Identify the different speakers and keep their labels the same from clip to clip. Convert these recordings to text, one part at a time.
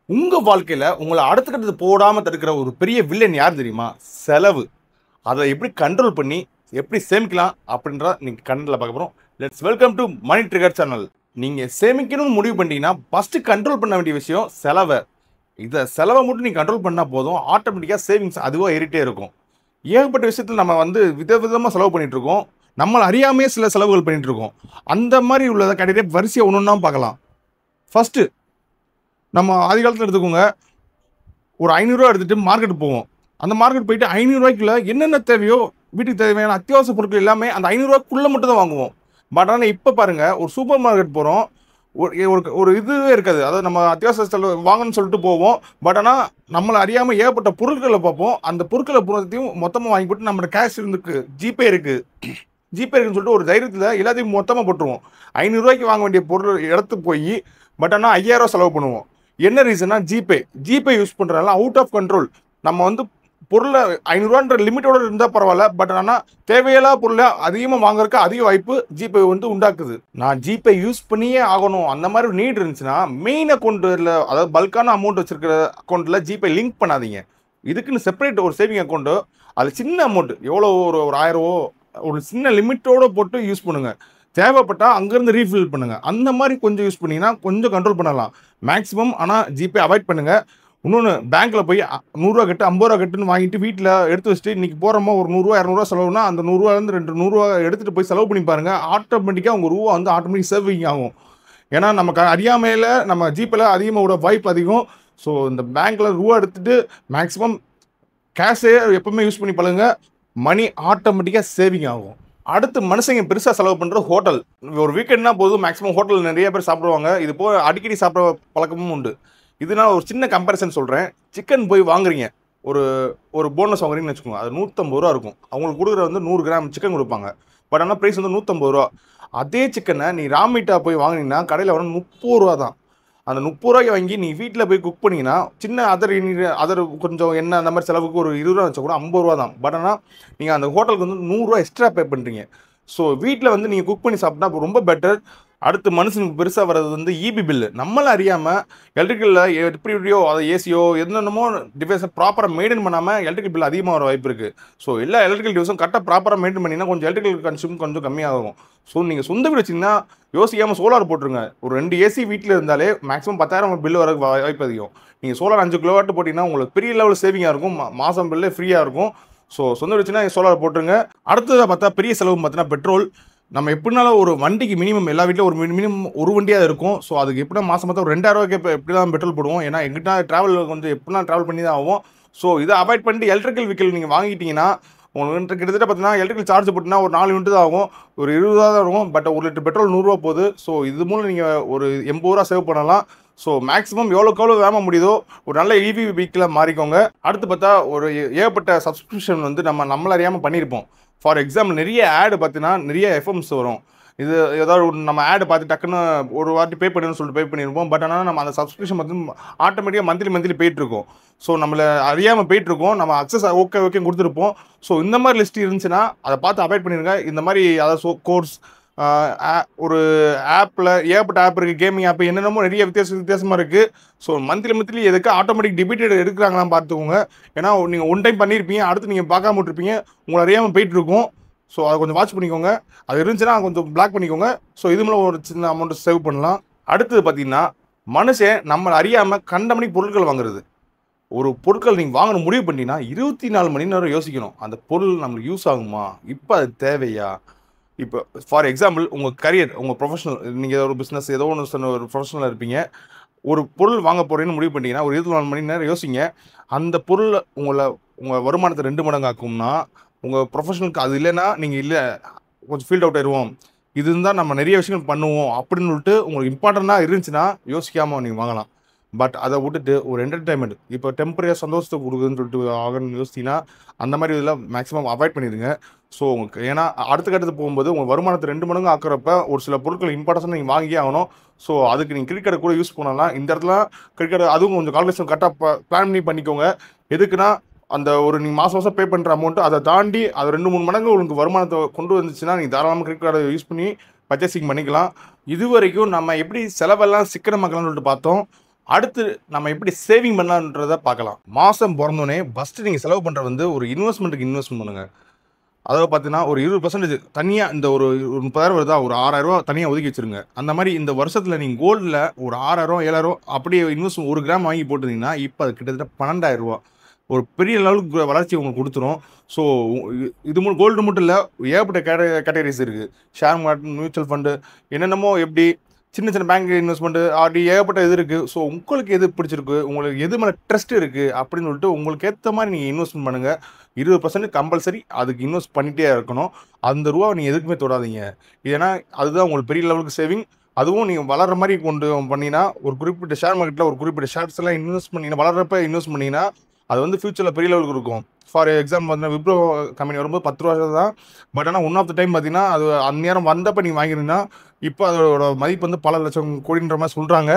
Speaker 1: உங்க வாழ்க்கையில உங்கள அடுத்த கட்டத்துக்கு போடாம தடுக்கிற ஒரு பெரிய வில்லன் யார் தெரியுமா? செலவு. அத எப்படி கண்ட்ரோல் பண்ணி, எப்படி சேமிக்கலாம் அப்படின்றத நீங்க கண்ணுல பார்க்க போறோம். Let's welcome to Money Trigger channel. நீங்க சேமிக்கணும்னு முடிவு பண்ணிட்டீங்கன்னா, ஃபர்ஸ்ட் கண்ட்ரோல் பண்ண வேண்டிய விஷயம் செலவ. செலவ மட்டும் நீங்க கண்ட்ரோல் பண்ணா போதும். ஆட்டோமேட்டிக்கா சேவிங்ஸ் அதுவா ஏறிட்டே இருக்கும். ஏகப்பட்ட விஷயத்துல நம்ம விதவிதமா செலவு பண்ணிட்டு இருக்கோம். நம்மள அறியாமயே சில செலவுகள் பண்ணிட்டு இருக்கோம். அந்த மாரி உள்ளத கடைசியா வரிசையா ஒண்ணொண்ணா பார்க்கலாம். ஃபர்ஸ்ட் நம்ம ஆதி காலத்துல எடுத்துக்கோங்க. ஒரு ரூ. 500 எடுத்துட்டு மார்க்கெட் போவோம். அந்த மார்க்கெட் போயிட்டு ரூ. 500க்குள்ள என்னென்ன தேவையோ, வீட்டுக்கு தேவையான அத்தியாவசிய பொருட்கள் எல்லாமே அந்த ரூ. 500க்குள்ள மட்டும் தான் வாங்குவோம். பட் ஆனா இப்ப பாருங்க, ஒரு சூப்பர் மார்க்கெட் போறோம். ஒரு ஒரு ஒரு இதுவே இருக்காது. அதாவது நம்ம அத்தியாவசிய செலவு வாங்கணும்னு சொல்லிட்டு போவோம். பட் ஆனா நம்மள அறியாம ஏகப்பட்ட பொருட்கள பார்ப்போம். அந்த பொருட்கள பூராத்தையும் மொத்தமா வாங்கி போட்டு நம்மட்ட கேஷ் இருக்கு. ஜிபே இருக்கு. ஜிபே இருக்குன்னு சொல்லிட்டு ஒரு தைரியத்துல எல்லாத்தையும் மொத்தமா போட்டுருவோம். ரூ. 500க்கு வாங்க வேண்டிய பொருள் இடத்துக்கு போயி, பட் ஆனா ரூ. 5000 செலவு பண்ணுவோம். என்ன ரீசன்னா ஜிபே. ஜிபே யூஸ் பண்றதுனால அவுட் ஆஃப் கண்ட்ரோல். நம்ம பொருள ரூ. 500ன்ற லிமிட்டோட இருந்தா பரவால்ல. பட் ஆனா தேவையில்லாத பொருள அதிகமா வாங்குறதுக்கு அதிக வாய்ப்பு ஜிபே உண்டாக்குது. நான் ஜிபே யூஸ் பண்ணியே ஆகணும். அந்த மாரி ஒரு நீட் இருந்துச்சுன்னா, மெயின் அக்கவுண்ட்ல அதாவது பல்க்கான அமௌண்ட் வச்சிருக்கிற அக்கவுண்ட்ல ஜிபே லிங்க் பண்ணாதீங்க. இதுக்குன்னு செப்பரேட் ஒரு சேவிங் அக்கவுண்ட். அது சின்ன அமௌண்ட் எவ்வளோ ஒரு 1000 ஒரு சின்ன லிமிட்டோட போட்டு யூஸ் பண்ணுங்க. தேவைப்பட்டா அங்கேருந்து ரீஃபில் பண்ணுங்க. அந்த மாரி கொஞ்சம் யூஸ் பண்ணீங்கன்னா, கொஞ்சம் கண்ட்ரோல் பண்ணலாம். மேக்ஸிமம் ஆனா ஜிபே அவாய்ட் பண்ணுங்க. இன்னொன்னு பேங்க்ல போய் ரூ. 100 கட்டு, ரூ. 50 கட்டுன்னு வாங்கிட்டு வீட்ல எடுத்து வச்சுட்டு இன்னைக்கு போறோமா ஒரு ரூ. 100 ரூ. 200 செலவுனா, அந்த ரூ. 100லேருந்து 2 ரூ. 100 எடுத்துட்டு போய் செலவு பண்ணி பாருங்க. ஆட்டோமேட்டிக்கா உங்க ரூவா ஆட்டோமேட்டிக் சேவிங் ஆகும். ஏன்னா நமக்கு அறியாமையில நம்ம ஜிபேல அதிகமா விட வாய்ப்பு அதிகம். ஸோ இந்த பேங்க்ல ரூவா எடுத்துட்டு மேக்ஸிமம் கேஷே எப்பவுமே யூஸ் பண்ணி பழகுங்க. மணி ஆட்டோமேட்டிக்கா சேவிங் ஆகும். அடுத்து மனுஷங்க பெருசா செலவு பண்றது ஹோட்டல். ஒரு வீக்கெண்ட்னா போதும் மேக்ஸிமம் ஹோட்டல்ல நெறைய பேர் சாப்பிடுவாங்க. இது போக அடிக்கடி சாப்பிடுற பழக்கமும் உண்டு. இதனால ஒரு சின்ன கம்பேரிசன் சொல்றேன். சிக்கன் போய் வாங்குறீங்க. ஒரு ஒரு போனஸ் வாங்குறீங்கன்னு வச்சுக்கோங்க. அது ரூ. 150 இருக்கும். அவங்களுக்கு குடுக்குறது 100 கிராம் சிக்கன் குடுப்பாங்க. பட் ஆனா பிரைஸ் ரூ. 150. அதே சிக்கன நீ ரா மீட்டா போய் வாங்குனீங்கன்னா, கடையில வெறும் ரூ. 30 தான். அந்த ரூ. 30 வாங்கி நீ வீட்ல போய் குக் பண்ணீங்கன்னா, சின்ன அதர் கொஞ்சம் எண்ணெய் அந்த மாரி செலவுக்கு ஒரு ரூ. 20 வச்சா கூட ரூ. 50 தான். பட் ஆனா, நீங்க அந்த ஹோட்டலுக்கு ரூ. 100 எக்ஸ்ட்ரா பே பண்றீங்க. ஸோ வீட்ல நீங்க குக் பண்ணி சாப்பிட்டா ரொம்ப பெட்டர். அடுத்து மனுஷனுக்கு பெருசா வர்றது ஈபி பில்லு. நம்மள அறியாம எலக்ட்ரிக்கல்ல எப்படி எப்படியோ அது ஏசியோ என்னென்னமோ டிவைஸ ப்ராப்பரா மெயின்டெயின் பண்ணாம எலக்ட்ரிக்கல் பில் அதிகமா வர வாய்ப்பு இருக்கு. ஸோ எல்லா எலக்ட்ரிக்கல் டிவைஸும் கரெக்ட்டா ப்ராப்பரா மெயின்டெயின் பண்ணீங்கன்னா கொஞ்சம் எலக்ட்ரிக்கல் கன்சியூம் கொஞ்சம் கம்மியாகும். ஸோ நீங்க சொந்த வீடு வச்சீங்கன்னா யோசிக்காம சோலார் போட்டுருங்க. ஒரு 2 ஏசி வீட்ல இருந்தாலே மேக்ஸிமம் 10,000 பில் வர வாய்ப்பு அதிகம். நீங்க சோலார் 5 கிலோவாட் போட்டீங்கன்னா உங்களுக்கு பெரிய லெவல் சேவிங்கா இருக்கும். மாசம் பில்லே ஃப்ரீயா இருக்கும். ஸோ சொந்த வீடு வச்சுன்னா சோலார் போட்டுருங்க. அடுத்ததா பார்த்தா பெரிய செலவு பார்த்தீங்கன்னா பெட்ரோல். நம்ம எப்படினாலும் ஒரு வண்டிக்கு மினிமம் எல்லா வீட்லயும் ஒரு மினிமம் ஒரு வண்டியாவது இருக்கும். ஸோ அதுக்கு எப்படினா மாசம் ஒரு ரூ. 2000க்கு எப்படி தான் பெட்ரோல் போடுவோம். ஏன்னா எங்கிட்ட டிராவல் எப்படினா டிராவல் பண்ணி தான் ஆகும். ஸோ இதை அவாய்ட் பண்ணிட்டு எலக்ட்ரிக்கல் வெஹிக்கிள் நீங்கள் வாங்கிட்டீங்கன்னா உங்களுக்கு கிட்டத்தட்ட பார்த்தீங்கன்னா எலக்ட்ரிக்கல் சார்ஜ் போட்டிங்கன்னா ஒரு 4 யூனிட் தான் ஆகும். ஒரு 20 தான் இருக்கும். பட் 1 லிட்டர் பெட்ரோல் ரூ. 100 போகுது. ஸோ இது மூலம் நீங்கள் ஒரு ரூ. 80 சேவ் பண்ணலாம். ஸோ மேக்ஸிமம் எவ்வளோக்கு எவ்வளோ வேக முடியுதோ ஒரு நல்ல இவி வெஹிக்கிளாக மாறிக்கோங்க. அடுத்து பார்த்தா ஒரு ஏகப்பட்ட சப்ஸ்கிரிப்ஷன் நம்மள அறியாமல் பண்ணியிருப்போம். ஃபார் எக்ஸாம்பிள் நிறைய ஆடு பார்த்தீங்கன்னா நிறைய எஃப்எம்ஸ் வரும். இது ஏதாவது நம்ம ஆடு பார்த்து டக்குன்னு ஒரு வாட்டி பே பண்ணணும்னு சொல்லிட்டு பே பண்ணியிருப்போம். பட் ஆனால் நம்ம அந்த சப்ஸ்கிரிப்ஷன் ஆட்டோமேட்டிக்காக மந்த்லி போயிட்டுருக்கோம். ஸோ நம்மளை அறியாமல் போயிட்டுருக்கோம். நம்ம அக்சஸ் ஓகே கொடுத்துருப்போம். ஸோ இந்த மாதிரி லிஸ்ட் இருந்துச்சுன்னா அதை பார்த்து அவாய்ட் பண்ணிடுங்க. இந்த மாதிரி அதாவது கோர்ஸ் ஒரு ஆப்பில் ஏகப்பட்ட ஆப் இருக்குது. கேமிங் ஆப் என்னென்னமோ நிறைய வித்தியாசமாக இருக்குது. ஸோ மந்த்லி எதுக்கு ஆட்டோமேட்டிக் டெபிட்டட் எடுக்கிறாங்களான்னு பார்த்துக்கோங்க. ஏன்னா நீங்கள் ஒன் டைம் பண்ணியிருப்பீங்க, அடுத்து நீங்கள் பார்க்காம விட்டுருப்பீங்க, உங்களை அறியாமல் போயிட்டுருக்கும். ஸோ அதை கொஞ்சம் வாட்ச் பண்ணிக்கோங்க. அது இருந்துச்சுன்னா கொஞ்சம் பிளாக் பண்ணிக்கோங்க. ஸோ இது மூலம் ஒரு சின்ன அமௌண்ட் சேவ் பண்ணலாம். அடுத்தது பார்த்தீங்கன்னா மனுஷன் நம்மளை அறியாமல் கண்டமணி பொருட்கள் வாங்குறது. ஒரு பொருட்கள் நீங்கள் வாங்கணும் முடிவு பண்ணிட்டீங்கன்னா 24 மணி நேரம் யோசிக்கணும். அந்த பொருள் நம்மளுக்கு யூஸ் ஆகுமா, இப்போ அது தேவையா. இப்போ ஃபார் எக்ஸாம்பிள் உங்கள் கரியர், உங்கள் ப்ரொஃபஷனல், நீங்கள் ஒரு பிஸ்னஸ் ஏதோ ஒன்று ஒரு ப்ரொஃபஷனலாக இருப்பீங்க. ஒரு பொருள் வாங்க போகிறேன்னு முடிவு பண்ணிட்டீங்கன்னா ஒரு 24 மணி நேரம் யோசிங்க. அந்த பொருள் உங்கள் வருமானத்தை 2 மடங்கு ஆக்கும்னா உங்கள் ப்ரொஃபஷனலுக்கு அது இல்லைன்னா நீங்கள் இல்லை கொஞ்சம் ஃபீல்ட் அவுட் ஆயிடுவோம். இது இருந்தால் நம்ம நிறைய விஷயங்கள் பண்ணுவோம் அப்படின்னு சொல்லிட்டு உங்களுக்கு இம்பார்ட்டண்ட்டாக இருந்துச்சுன்னா யோசிக்காமல் நீங்கள் வாங்கலாம். பட் அதை விட்டுட்டு ஒரு என்டர்டைன்மெண்ட் இப்போ டெம்பரரியாக சந்தோஷத்தை கொடுக்குதுன்னு சொல்லிட்டு ஆகணும்னு யோசிச்சிங்கன்னா அந்த மாதிரி இதெல்லாம் மேக்ஸிமம் அவாய்ட் பண்ணிடுங்க. ஸோ உங்களுக்கு ஏன்னா அடுத்த கட்டத்துக்கு போகும்போது உங்கள் வருமானத்தை 2 மடங்கு ஆக்குறப்ப ஒரு சில பொருட்கள் இம்பார்ட்டன்ஸ் நீங்கள் வாங்கியே ஆகணும். ஸோ அதுக்கு நீங்கள் கிரெடிட் கார்டை கூட யூஸ் பண்ணலாம். இந்த இடத்துல கிரெடிட் கார்டு அதுவும் கொஞ்சம் கால்குலேஷன் கரெக்டாக பிளான் பண்ணிக்கோங்க. எதுக்குன்னா அந்த ஒரு நீங்கள் மாதம் பே பண்ணுற அமௌண்ட்டு அதை தாண்டி அது 2-3 மடங்கு உங்களுக்கு வருமானத்தை கொண்டு வந்துச்சுன்னா நீங்கள் தாராளமாக கிரெடிட் கார்டை யூஸ் பண்ணி பர்ச்சேசிங் பண்ணிக்கலாம். இது வரைக்கும் நம்ம எப்படி செலவெல்லாம் சிக்கனமாக்கலாம்னு சொல்லிட்டு பார்த்தோம். அடுத்து நம்ம எப்படி சேவிங் பண்ணலான்றத பார்க்கலாம். மாதம் பிறந்தோடனே ஃபஸ்ட்டு நீங்கள் செலவு பண்ணுறது வந்து ஒரு இன்வெஸ்ட்மெண்ட்டுக்கு இன்வெஸ்ட் பண்ணுங்கள். அதாவது பார்த்தீங்கன்னா ஒரு 20% தனியாக இந்த ஒரு 30,000 வருதா, ஒரு 6,000 தனியாக ஒதுக்கி வச்சுருங்க. அந்த மாதிரி இந்த வருஷத்தில் நீங்கள் கோல்டில் ஒரு 6,000 7,000 அப்படியே இன்வெஸ்ட் 1 கிராம் வாங்கி போட்டுருந்தீங்கன்னா இப்போ அது கிட்டத்தட்ட 12,000 ஒரு பெரிய லெவலுக்கு வளர்ச்சி உங்களுக்கு கொடுத்துரும். ஸோ இது கோல்டு மட்டும் இல்லை, ஏகப்பட்ட கேட்டகரிஸ் இருக்குது. ஷேர் மார்க்கெட், மியூச்சுவல் ஃபண்டு, என்னென்னமோ எப்படி சின்ன சின்ன பேங்க் இன்வெஸ்ட்மெண்ட்டு அப்படி ஏகப்பட்ட இது இருக்குது. ஸோ உங்களுக்கு எது பிடிச்சிருக்கு, உங்களுக்கு எது மேலே ட்ரஸ்ட் இருக்குது அப்படின்னு சொல்லிட்டு உங்களுக்கு ஏற்ற மாதிரி நீங்கள் இன்வெஸ்ட்மெண்ட் பண்ணுங்கள். 20% கம்பல்சரி அதுக்கு இன்வெஸ்ட் பண்ணிகிட்டே இருக்கணும். அந்த ரூபாவை நீங்கள் எதுக்குமே தொடாதீங்க. ஏன்னா அதுதான் உங்களுக்கு பெரிய லெவலுக்கு சேவிங். அதுவும் நீங்கள் வளர்கிற மாதிரி கொண்டு பண்ணிங்கன்னா ஒரு குறிப்பிட்ட ஷேர் மார்க்கெட்டில் ஒரு குறிப்பிட்ட ஷேர்ஸ் எல்லாம் இன்வெஸ்ட் பண்ணிங்கன்னா வளர்கிறப்ப இன்வெஸ்ட் பண்ணிங்கன்னா அது வந்து ஃபியூச்சரில் பெரிய லெவலுக்கு இருக்கும். ஃபார் எக்ஸாம்பிள் பார்த்தீங்கன்னா விப்ரோ கம்பெனி வரும்போது 10 ரூபா தான். பட் ஆனால் ஒன் ஆஃப் த டைம் பார்த்தீங்கன்னா அது அந்நேரம் வந்தப்போ நீங்கள் வாங்கியிருந்தீங்கன்னா இப்போ அதோட மதிப்பு வந்து பல லட்சம் கோடின்ற மாதிரி சொல்கிறாங்க.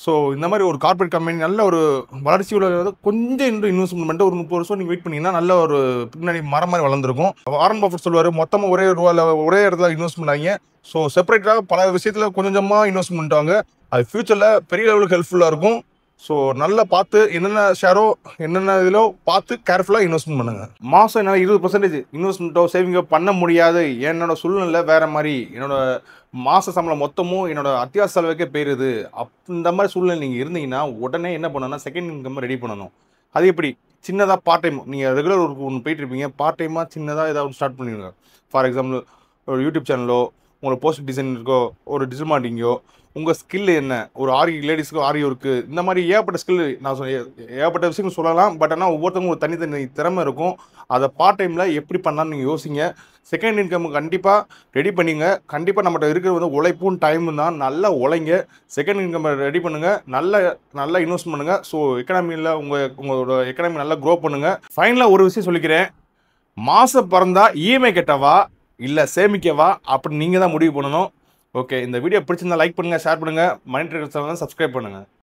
Speaker 1: ஸோ இந்த மாதிரி ஒரு கார்பரேட் கம்பெனி நல்ல ஒரு வளர்ச்சியோட கொஞ்சம் இன்னும் இன்வெஸ்ட்மெண்ட் பண்ணிட்டு ஒரு 30 வருஷம் நீங்கள் வெயிட் பண்ணிங்கன்னா நல்ல ஒரு பின்னாடி மரம் மாதிரி வளர்ந்துருக்கும். வாரன் பஃபெட் சொல்லுவார், மொத்தமாக ஒரே ரூபாயில் ஒரே இடத்துல இன்வெஸ்ட் பண்ணாங்க. ஸோ செப்பரேட்டாக பல விஷயத்தில் கொஞ்சம் கொஞ்சமாக இன்வெஸ்ட் பண்ணிட்டாங்க. அது ஃபியூச்சரில் பெரிய லெவலுக்கு ஹெல்ப்ஃபுல்லாக இருக்கும். ஸோ நல்லா பார்த்து என்னென்ன ஷேரோ என்னென்ன இதிலோ பார்த்து கேர்ஃபுல்லாக இன்வெஸ்ட்மெண்ட் பண்ணுங்கள். மாதம் என்னால் 20% இன்வெஸ்ட்மெண்ட்டோ சேவிங்கோ பண்ண முடியாது, என்னோடய சூழ்நிலை வேறு மாதிரி, என்னோடய மாத சம்பளம் மொத்தமும் என்னோடய அத்தியாவசிய செலவுக்கே போயிடுது, இந்த மாதிரி சூழ்நிலை நீங்கள் இருந்தீங்கன்னா உடனே என்ன பண்ணணும்னா செகண்ட் இன்கம் ரெடி பண்ணணும். அது எப்படி? சின்னதாக பார்ட் டைம் நீங்கள் ரெகுலர் ஒர்க் ஒன்று போயிட்டுருப்பீங்க, பார்ட் டைமாக சின்னதாக ஏதாவது ஸ்டார்ட் பண்ணிடுங்க. ஃபார் எக்ஸாம்பிள் ஒரு யூடியூப் சேனலோ, உங்களுக்கு போஸ்ட் டிசைன் இருக்கோ, ஒரு டிஜிட்டல் மார்க்கெட்டிங்கோ, உங்கள் ஸ்கில் என்ன, ஒரு ஆரி லேடிஸ்க்கு ஆரி ஒர்க்கு, இந்த மாதிரி ஏகப்பட்ட ஸ்கில் நான் ஏகப்பட்ட விஷயங்கள் சொல்லலாம். பட் ஆனால் ஒவ்வொருத்தவங்க ஒரு தனித்தனி திறமை இருக்கும். அதை பார்ட் டைமில் எப்படி பண்ணலான்னு நீங்கள் யோசிங்க. செகண்ட் இன்கம் கண்டிப்பாக ரெடி பண்ணிங்க. கண்டிப்பாக நம்மகிட்ட இருக்கிறது வந்து உழைப்பும் டைமும் தான். நல்லா உழைங்க, செகண்ட் இன்கம் ரெடி பண்ணுங்கள், நல்லா இன்வெஸ்ட் பண்ணுங்கள். ஸோ எக்கனாமியில் உங்களோட எக்கனாமி நல்லா க்ரோ பண்ணுங்கள். ஃபைனலாக ஒரு விஷயம் சொல்லிக்கிறேன், மாதம் பிறந்தா இஎம்ஐ கட்டவா இல்லை சேமிக்கவா அப்படின்னு நீங்கள் தான் முடிவு பண்ணணும். ஓகே, இந்த வீடியோ பிடிச்சிருந்தா லைக் பண்ணுங்கள், ஷேர் பண்ணுங்கள், மணி ட்ரேடர் சேனலை சப்ஸ்கிரைப் பண்ணுங்கள்.